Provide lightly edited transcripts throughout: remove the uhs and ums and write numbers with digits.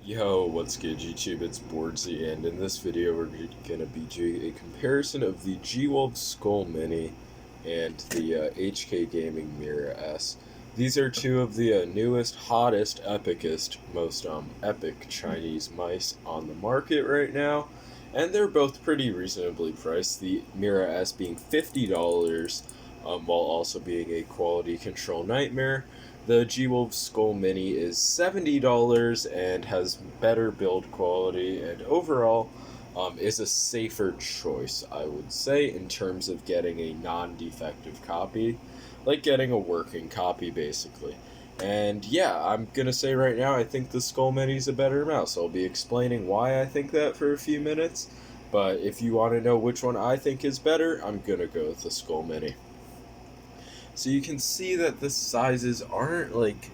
Yo, what's good YouTube? It's Boardsy, and in this video we're going to be doing a comparison of the G-Wolf Skoll Mini and the HK Gaming Mira S. These are two of the newest, hottest, epicest, most epic Chinese mice on the market right now, and they're both pretty reasonably priced, the Mira S being $50, while also being a quality control nightmare. The G-Wolf Skoll Mini is $70 and has better build quality and overall is a safer choice, I would say, in terms of getting a non-defective copy, like getting a working copy basically. And yeah, I'm gonna say right now I think the Skoll Mini is a better mouse. I'll be explaining why I think that for a few minutes, but if you want to know which one I think is better, I'm gonna go with the Skoll Mini. So you can see that the sizes aren't like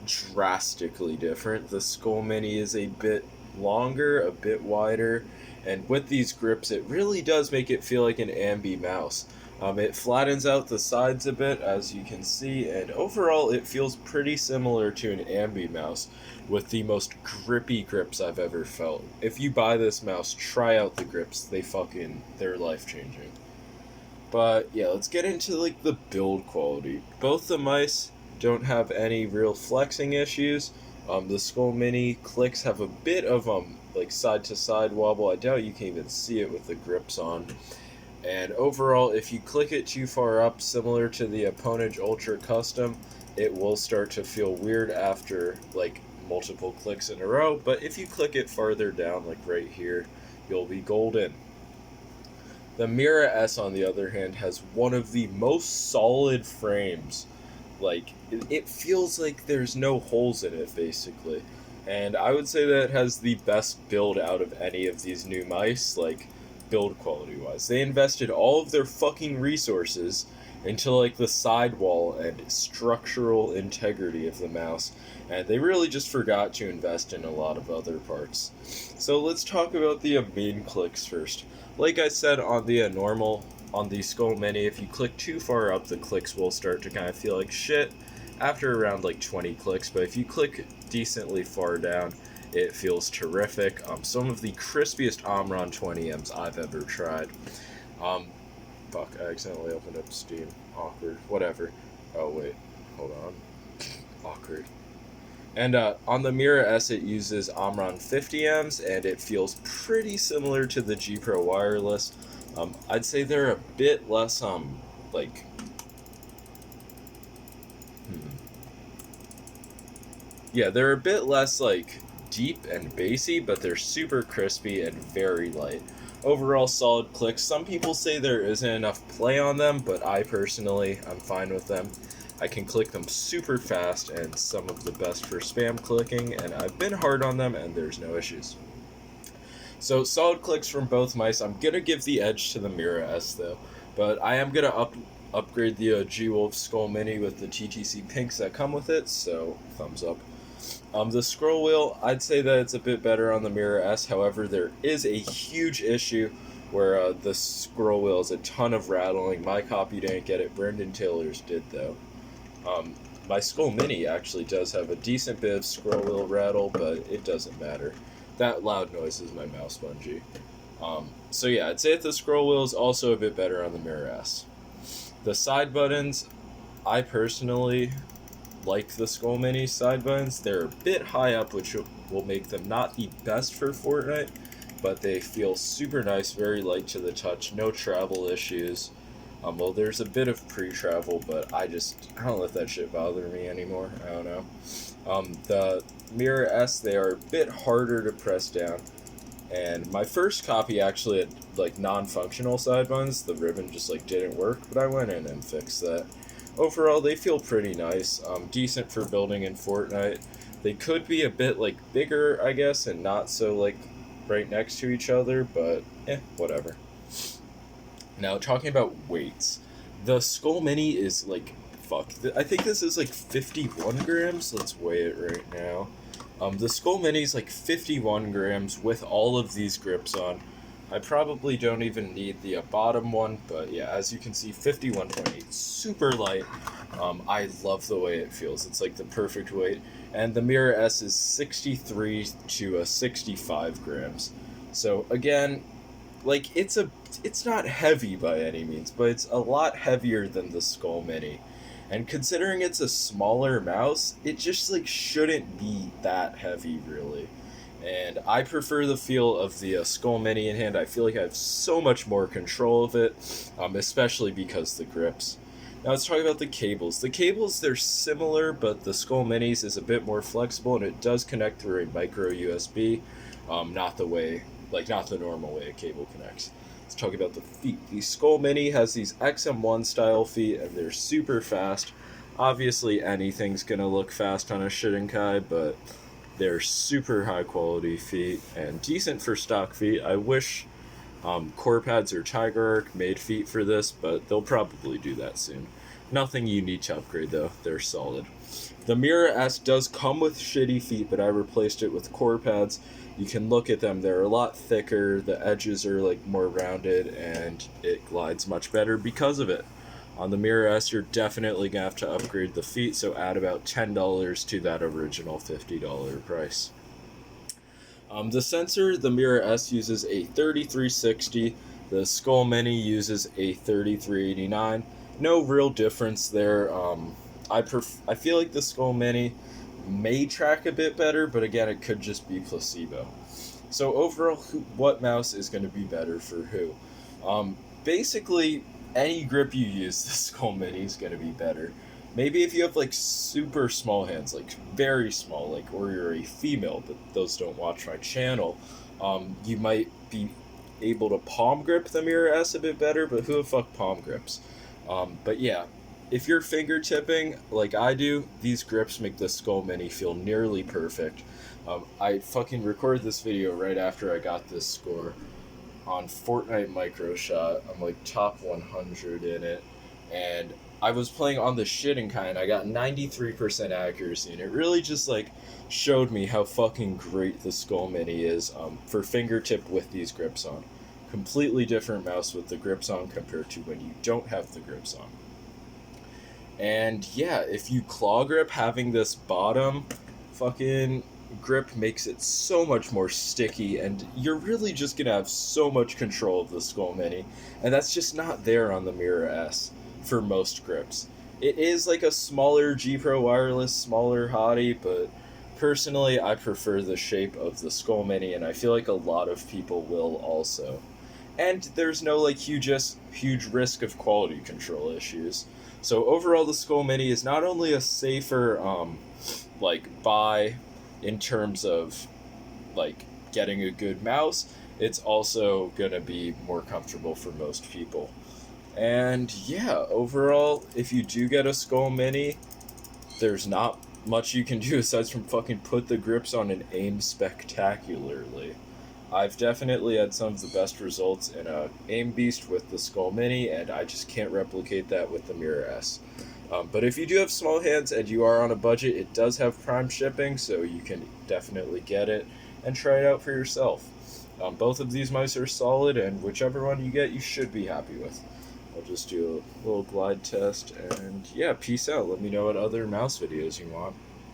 drastically different. The Skoll Mini is a bit longer, a bit wider, and with these grips it really does make it feel like an ambi mouse. It flattens out the sides a bit, as you can see, and overall it feels pretty similar to an ambi mouse with the most grippy grips I've ever felt. If you buy this mouse, try out the grips. They're life-changing. But yeah, let's get into like the build quality. Both the mice don't have any real flexing issues. The Skoll Mini clicks have a bit of like side to side wobble. I doubt you can even see it with the grips on. And overall, if you click it too far up, similar to the Ponage Ultra Custom, it will start to feel weird after like multiple clicks in a row. But if you click it farther down, like right here, you'll be golden. The Mira S, on the other hand, has one of the most solid frames. Like, it feels like there's no holes in it, basically. And I would say that it has the best build out of any of these new mice, like, build quality-wise. They invested all of their fucking resources into, like, the sidewall and structural integrity of the mouse, and they really just forgot to invest in a lot of other parts. So let's talk about the main clicks first. Like I said on the on the Skoll Mini, if you click too far up, the clicks will start to kind of feel like shit after around like 20 clicks, but if you click decently far down, it feels terrific. Some of the crispiest Omron 20Ms I've ever tried. Fuck, I accidentally opened up Steam. Awkward. Whatever. Oh, wait. Hold on. Awkward. And on the Mira S, it uses Omron 50Ms, and it feels pretty similar to the G Pro Wireless. I'd say they're a bit less, like... Yeah, they're a bit less, like, deep and bassy, but they're super crispy and very light. Overall, solid clicks. Some people say there isn't enough play on them, but I personally, I'm fine with them. I can click them super fast, and some of the best for spam clicking, and I've been hard on them, and there's no issues. So, solid clicks from both mice. I'm going to give the edge to the Mira S, though, but I am going to upgrade the G-Wolf Skoll Mini with the TTC pinks that come with it, so thumbs up. The scroll wheel, I'd say that it's a bit better on the Mira S, however, there is a huge issue where the scroll wheel is a ton of rattling. My copy didn't get it, Brendan Taylor's did, though. My Skoll Mini actually does have a decent bit of scroll wheel rattle, but it doesn't matter. That loud noise is my mouse bungee. So yeah, I'd say that the scroll wheel is also a bit better on the Mira S. The side buttons, I personally like the Skoll Mini side buttons. They're a bit high up, which will make them not the best for Fortnite, but they feel super nice, very light to the touch, no travel issues. Well, there's a bit of pre-travel, but I don't let that shit bother me anymore. I don't know. The Mira S, they are a bit harder to press down. And my first copy actually had, like, non-functional side buttons. The ribbon just, like, didn't work, but I went in and fixed that. Overall, they feel pretty nice. Decent for building in Fortnite. They could be a bit, like, bigger, I guess, and not so, like, right next to each other, but, whatever. Now, talking about weights, the Skoll Mini is, like, I think this is, like, 51 grams. Let's weigh it right now. The Skoll Mini is, like, 51 grams with all of these grips on. I probably don't even need the bottom one, but yeah, as you can see, 51.8, super light. I love the way it feels. It's, like, the perfect weight. and the Mira S is 63 to 65 grams. So again, like it's not heavy by any means, but it's a lot heavier than the Skoll Mini. And considering it's a smaller mouse, it just like shouldn't be that heavy really. And I prefer the feel of the Skoll Mini in hand. I feel like I have so much more control of it, especially because the grips. Now let's talk about the cables. The cables, they're similar, but the Skoll Minis is a bit more flexible, and it does connect through a micro USB, not the normal way a cable connects. Let's talk about the feet. The Skoll Mini has these XM1 style feet, and they're super fast. Obviously, anything's gonna look fast on a Shidenkai, but they're super high quality feet and decent for stock feet. I wish Core Pads or Tiger made feet for this, but they'll probably do that soon. Nothing you need to upgrade though, they're solid. The Mira S does come with shitty feet, but I replaced it with Core Pads. You can look at them, they're a lot thicker, the edges are like more rounded, and it glides much better because of it. On the Mira S, you're definitely going to have to upgrade the feet, so add about $10 to that original $50 price. The sensor, the Mira S uses a 3360, the Skoll Mini uses a 3389. No real difference there. I feel like the Skoll Mini may track a bit better, but again, it could just be placebo. So overall, what mouse is going to be better for who? Basically, any grip you use, the Skoll Mini is going to be better. Maybe if you have like super small hands, like very small, like, or you're a female, but those don't watch my channel, you might be able to palm grip the Mira S a bit better, but who the fuck palm grips? But yeah, if you're fingertipping like I do, these grips make the Skoll Mini feel nearly perfect. I fucking recorded this video right after I got this score on Fortnite Microshot. I'm like top 100 in it, and I was playing on the Shidenkai and I got 93% accuracy, and it really just like showed me how fucking great the Skoll Mini is for fingertip with these grips on. Completely different mouse with the grips on compared to when you don't have the grips on. And yeah, if you claw grip, having this bottom fucking grip makes it so much more sticky, and you're really just gonna have so much control of the Skoll Mini, and that's just not there on the Mira S for most grips. It is like a smaller G Pro wireless, smaller hottie, but personally I prefer the shape of the Skoll Mini, and I feel like a lot of people will also. And there's no like huge risk of quality control issues. So overall, the Skoll Mini is not only a safer buy in terms of like getting a good mouse, it's also gonna be more comfortable for most people. And yeah, overall, if you do get a Skoll Mini, there's not much you can do aside from fucking put the grips on and aim spectacularly. I've definitely had some of the best results in a aim beast with the Skoll Mini, and I just can't replicate that with the Mira S. But if you do have small hands and you are on a budget, it does have Prime shipping, so you can definitely get it and try it out for yourself. Both of these mice are solid, and whichever one you get, you should be happy with. I'll just do a little glide test, and yeah, peace out. Let me know what other mouse videos you want.